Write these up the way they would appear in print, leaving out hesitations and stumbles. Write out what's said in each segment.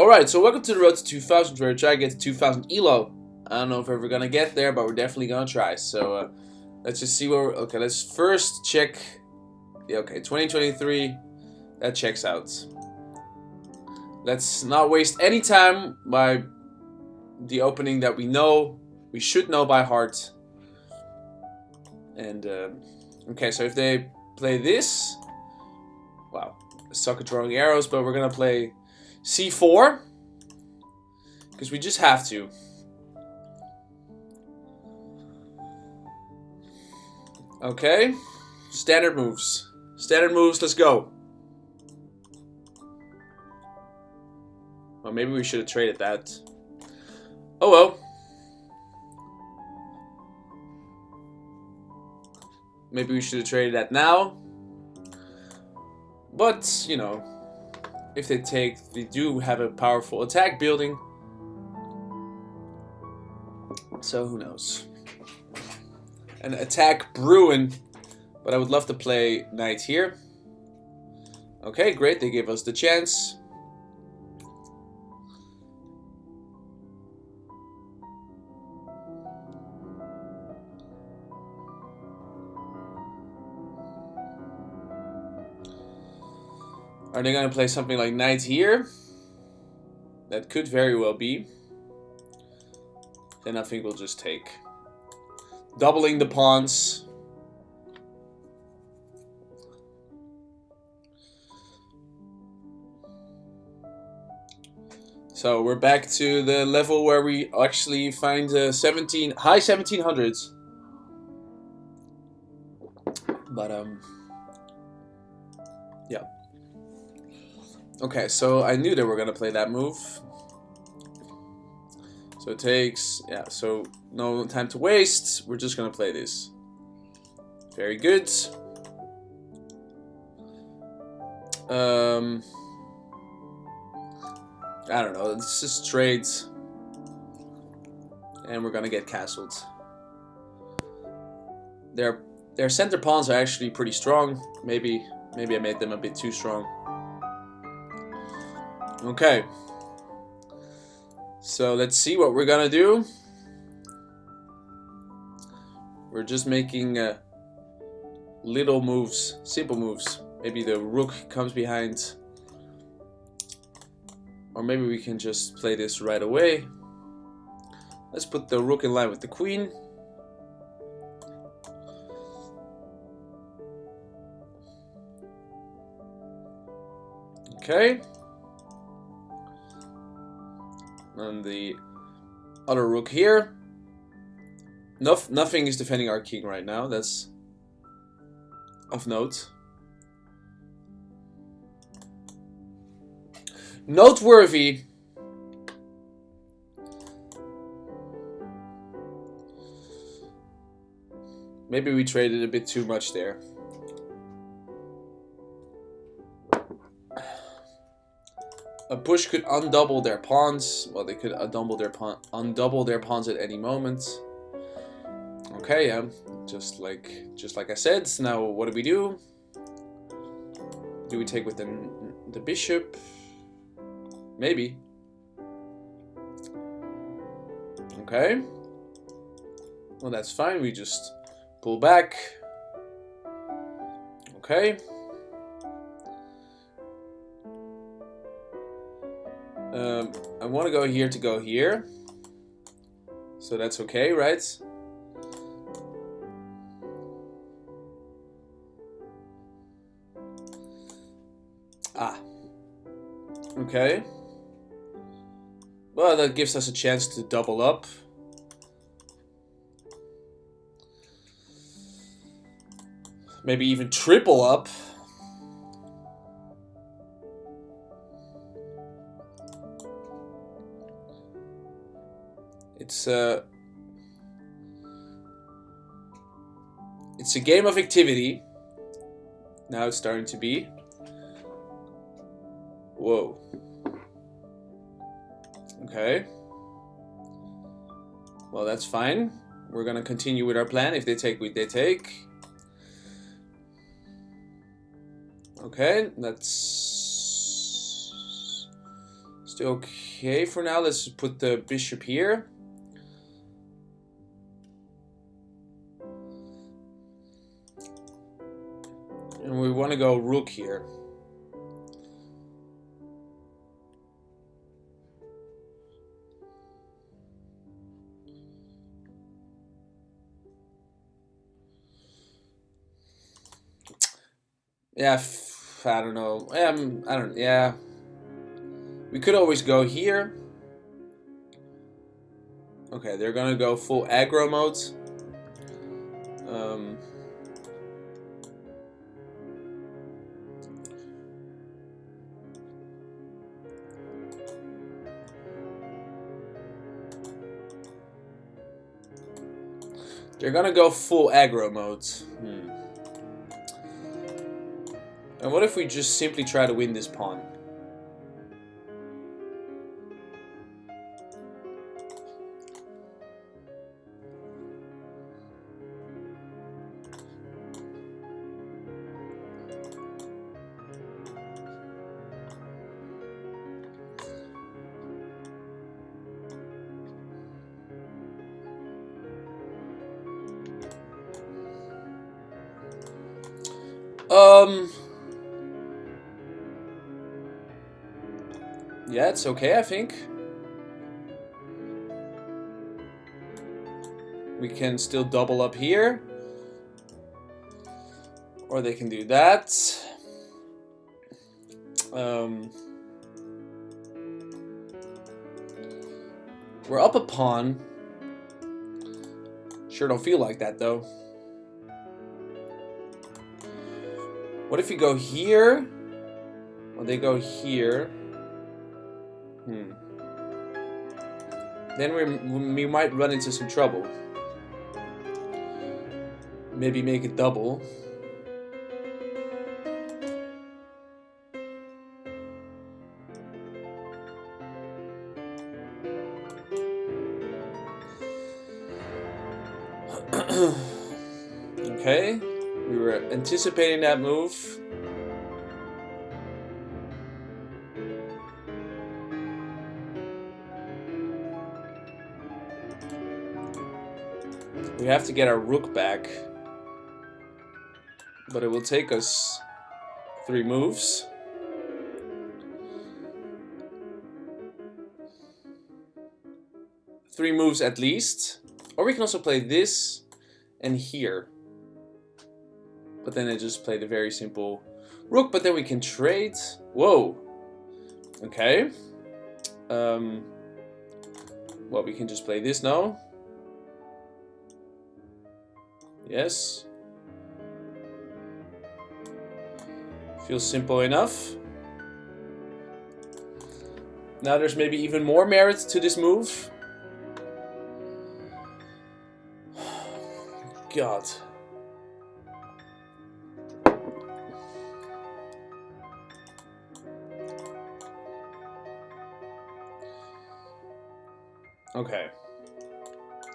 Alright, so welcome to the road to 2000, where we try to get to 2000 ELO. I don't know if we're ever gonna get there, but we're definitely gonna try. So, let's just see where we're... Okay, let's first check... Yeah, okay, 2023. That checks out. Let's not waste any time by the opening that we know. We should know by heart. And, okay, so if they play this... Wow, I suck at drawing arrows, but we're gonna play... C4, because we just have to. Okay, standard moves. Standard moves, let's go. Well, maybe we should have traded that. Oh well. Maybe we should have traded that now. But, you know... If they take, they do have a powerful attack building. So who knows? An attack brewing. But I would love to play knight here. Okay, great. They give us the chance. Are they going to play something like knight here? That could very well be. Then I think we'll just take. Doubling the pawns. So we're back to the level where we actually find high 1700s. But yeah. Okay, so I knew they were gonna play that move. So it takes, yeah, so no time to waste. We're just gonna play this. Very good. I don't know, it's just straight. And we're gonna get castled. Their center pawns are actually pretty strong. Maybe I made them a bit too strong. Okay, so let's see what we're gonna do. We're just making little moves, simple moves. Maybe the rook comes behind, or maybe we can just play this right away. Let's put the rook in line with the queen. Okay. And the other rook here. Nothing is defending our king right now. That's of note. Noteworthy. Maybe we traded a bit too much there. A push could undouble their pawns. Well, they could undouble their pawns at any moment. Okay, yeah, just like I said. Now, what do we do? Do we take with the bishop? Maybe. Okay. Well, that's fine. We just pull back. Okay. I want to go here to go here. So that's okay, right? Ah. Okay. Well, that gives us a chance to double up. Maybe even triple up. It's a game of activity. Now it's starting to be. Whoa. Okay. Well, that's fine. We're gonna continue with our plan. If they take, they take. Okay, let's Still okay for now. Let's put the bishop here. And we want to go rook here. Yeah, I don't know. I don't. Yeah, we could always go here. Okay, they're gonna go full aggro mode. They're gonna go full aggro mode. And what if we just simply try to win this pawn? Yeah, it's okay, I think. We can still double up here. Or they can do that. We're up a pawn. Sure don't feel like that, though. What if we go here? Well, they go here. Then we might run into some trouble. Maybe make it double. Okay, we were anticipating that move. We have to get our rook back, but it will take us 3 moves. Three moves at least. Or we can also play this and here. But then I just played a very simple rook, but then we can trade. Whoa. Okay. Well, we can just play this now. Yes. Feels simple enough. Now there's maybe even more merit to this move. God. Okay.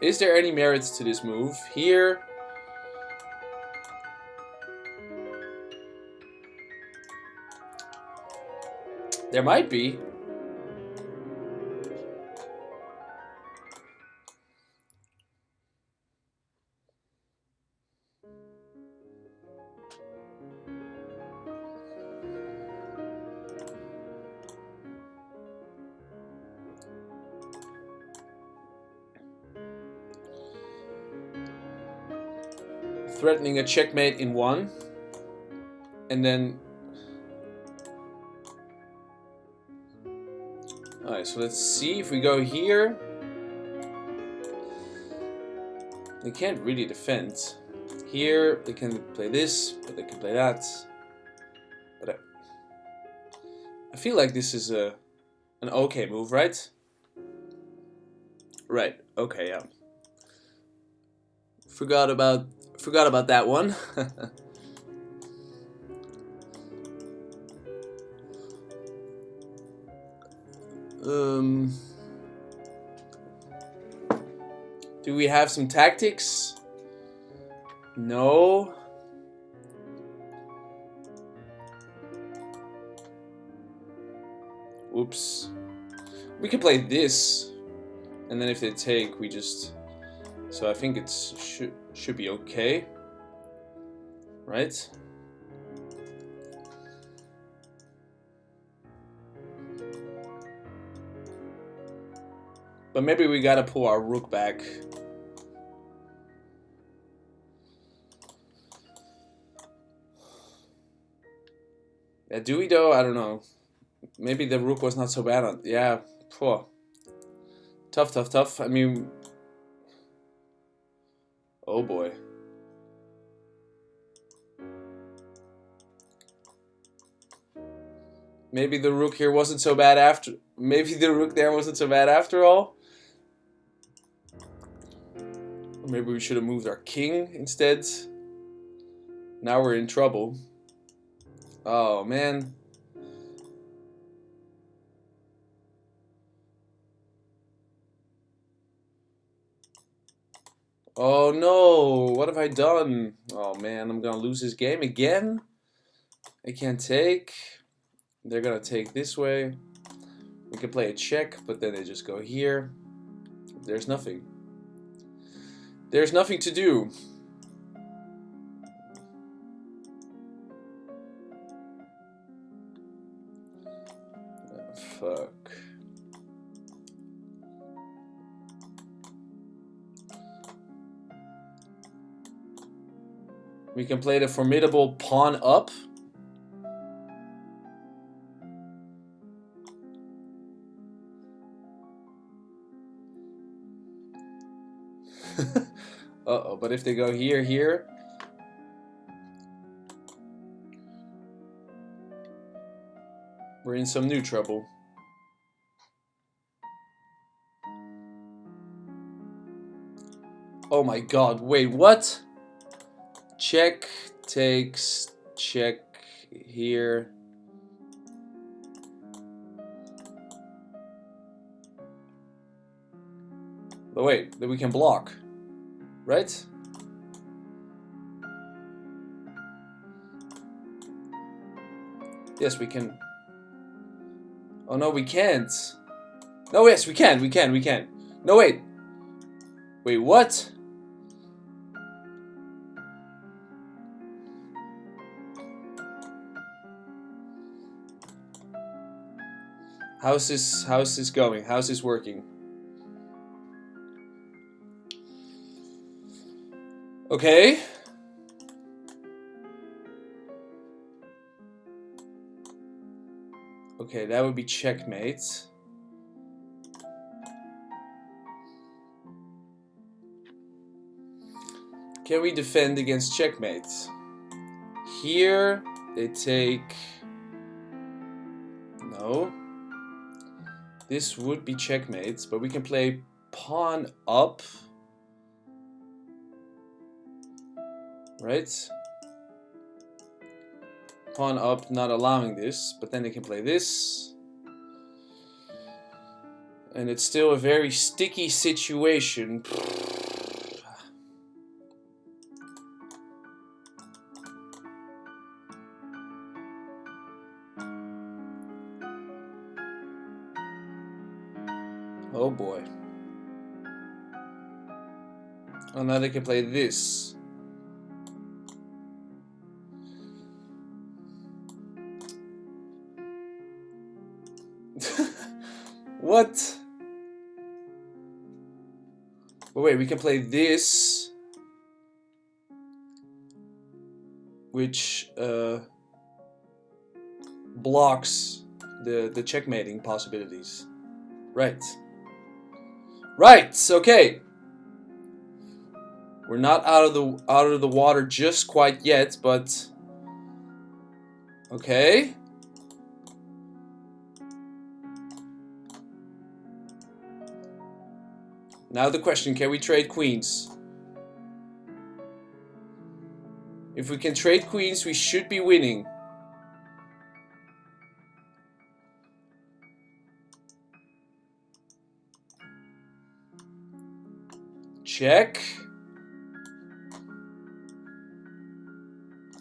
Is there any merit to this move? Here. There might be. Threatening a checkmate in 1. And then... Alright, so let's see if we go here. They can't really defend. Here, they can play this, but they can play that. But I feel like this is an okay move, right? Right, okay, yeah. Forgot about that one. Do we have some tactics? No. Oops. We can play this, and then if they take, we just... So I think it's should be okay, right? But maybe we gotta pull our rook back. Yeah, do we though? I don't know. Maybe the rook was not so bad on... Yeah, poor. Tough, tough, tough. I mean... Oh boy. Maybe the rook here wasn't so bad after... Maybe the rook there wasn't so bad after all? Or maybe we should have moved our king instead. Now we're in trouble. Oh, man. Oh, no. What have I done? Oh, man. I'm going to lose this game again. I can't take. They're going to take this way. We can play a check, but then they just go here. There's nothing. There's nothing to do. Fuck. We can play the formidable pawn up. Uh-oh, but if they go here, here... We're in some new trouble. Oh my god, wait, what? Check, takes, check here. But wait, then we can block, right? Yes, we can. Oh no, we can't. No, yes, we can. No, wait. Wait, what? How's this going? How's this working? Okay. Okay, that would be checkmate. Can we defend against checkmate? Here, they take... No. This would be checkmate, but we can play pawn up. Right? Pawn up, not allowing this, but then they can play this. And it's still a very sticky situation. Oh boy. Oh, now they can play this. What? But wait, we can play this, which blocks the checkmating possibilities. Right. Right. Okay. We're not out of the water just quite yet, but okay. Now the question, can we trade queens? If we can trade queens, we should be winning. Check.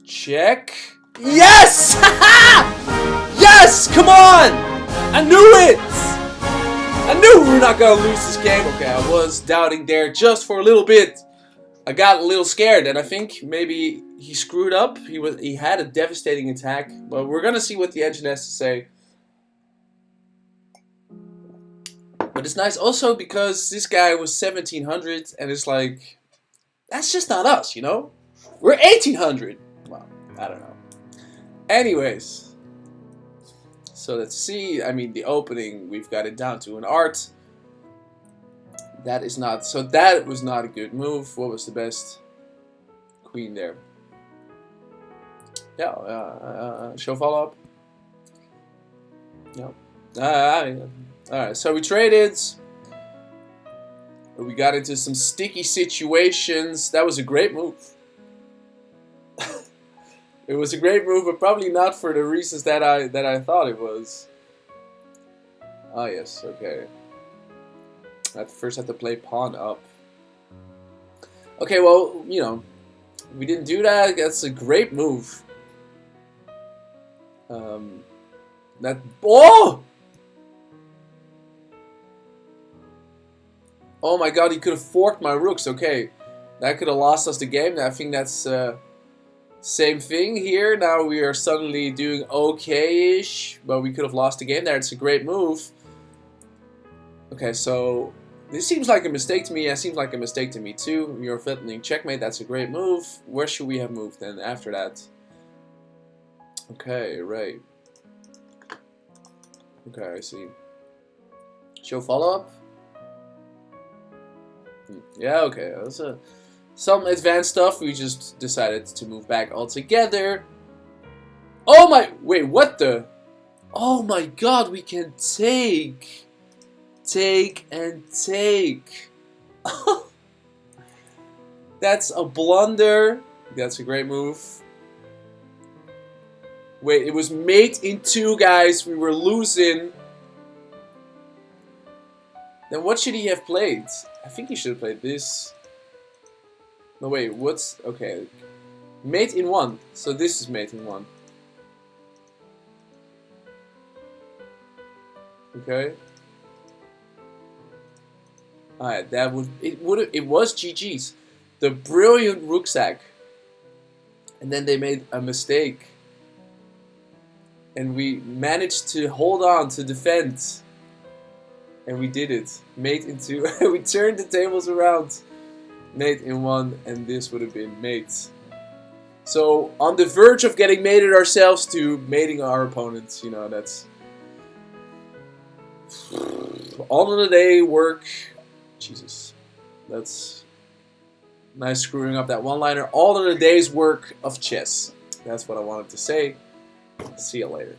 Check. Yes! Yes! Come on! I knew it! I knew we were not gonna lose this game. Okay, I was doubting there just for a little bit. I got a little scared, and I think maybe he screwed up. He had a devastating attack, but we're gonna see what the engine has to say. But it's nice also because this guy was 1700, and it's like, that's just not us, you know? We're 1800. Well, I don't know. Anyways, so let's see. I mean, the opening, we've got it down to an art. That is not, so that was not a good move. What was the best? Queen there. Yeah, show follow up. Yeah. Alright, so we traded. We got into some sticky situations. That was a great move. It was a great move, but probably not for the reasons that I thought it was. Ah, yes, okay. I first had to play pawn up. Okay, well, you know, we didn't do that. That's a great move. Oh! Oh my god, he could have forked my rooks. Okay, that could have lost us the game. I think that's same thing here. Now we are suddenly doing okay-ish, but we could have lost the game there. It's a great move. Okay, so this seems like a mistake to me. It seems like a mistake to me too. You're threatening checkmate. That's a great move. Where should we have moved then after that? Okay, right. Okay, I see. Show follow-up? Yeah, okay. That's some advanced stuff. We just decided to move back altogether. Oh my... Wait, what the... Oh my god, we can take... Take and take. That's a blunder. That's a great move. Wait, it was mate in 2, guys. We were losing. Then what should he have played? I think he should have played this. No, wait, what's... Okay. Mate in 1. So this is mate in 1. Okay. Alright, that would... It was GG's. The brilliant rucksack. And then they made a mistake. And we managed to hold on to defend. And we did it. Mate in 2. We turned the tables around. Mate in 1. And this would have been mate. So, on the verge of getting mated ourselves to mating our opponents. You know, that's... All in a day work. Jesus. That's... Nice screwing up that one-liner. All in a day's work of chess. That's what I wanted to say. See you later.